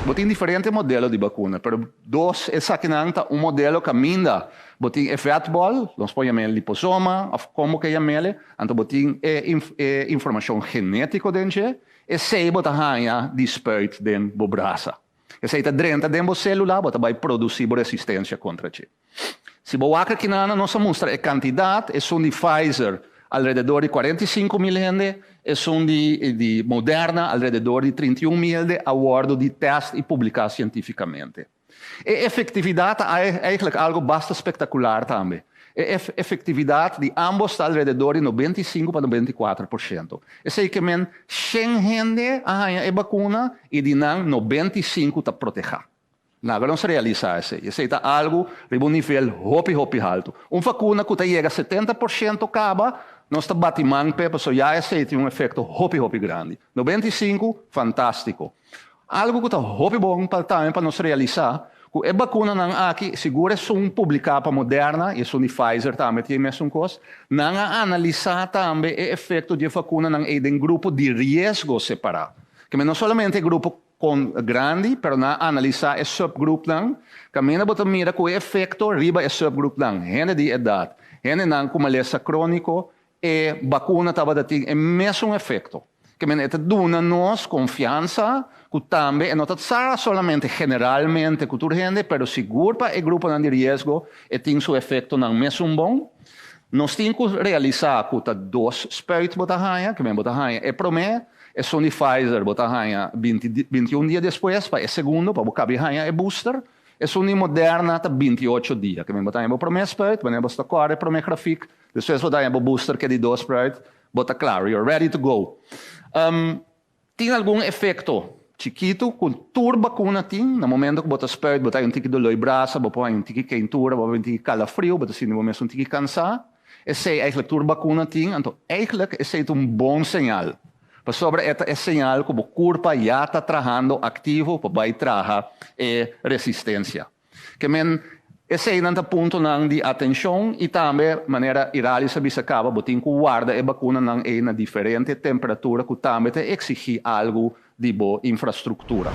Botem diferentes modelos de vacuna, pero dois é saquinanta um modelo que minda botem efeitbol, nós põe liposoma, of como que ele, então botem informação genética dentro, e sei botar hanha disperso dentro do braço. E sei tá dentro da célula, botar vai produzir resistência contra ti. Se você que nossa mostra a quantidade, é de Pfizer, alrededor de 45 mil gente, e são de Moderna, alrededor de 31 mil, a bordo de teste e publicar cientificamente. E efetividade é eigenlijk algo bastante espetacular também. A efetividade de ambos está alrededor de 95 para 94%. É sei que 100 gente a vacuna e de 95 está protegida. Nada não se realiza isso. Isso é algo de um nível hopi alto. Uma vacuna que chega a 70% acaba, nós está batimando, porque já tem um efeito hopi grande. 95, fantástico. Algo que está hopi bom para nós realizar, que a vacuna não aqui, segura são publicar para Moderna, e são de Pfizer também, tem mesmo coisa, não analisar também o efeito de vacuna em grupo de risco separado. Que não somente grupo grande, pero na analisar o subgrupo lang, kamina bota mira ko efeito riba o subgrupo lang, gente de idade, gente não com malesa crônico, e vacuna tava dating é mesmo efeito. Que men eta duna nos confiança, que também é não sara solamente generalmente cultura gente, pero seguro para o grupo de risco e tem seu efeito não mesmo bom. Nós temos que realizar que tá dois spuit bota hanha, que men bota hanha é promé. É só de Pfizer, botar hanha 21 dias depois, para o segundo, para botar hanha é booster. É só de Moderna, tá 28 dias. Que vem botar hanha para o primeiro spuit, para botar corre para o primeiro gráfico. Depois botar hanha para o booster, que é de 2 spuit, botar claro, you're ready to go. Tem algum efeito chiquito, com turba vacuna tem, no momento que botar spuit, botar um tique de dolor de braço, botar um tique quentura, botar um tique calafrio, botar assim, no momento um tique cansar. Esse é eigenlijk turba vacuna tem, então eigenlijk esse é um bom sinal. Mas sobre esta é sinal que o corpo já está trabalhando ativo para vai trabalhar resistência. Que esse é um ponto de atenção e também maneira irali sabe se acaba botin que guarda a vacuna em uma diferente temperatura que também exige algo de boa infraestrutura.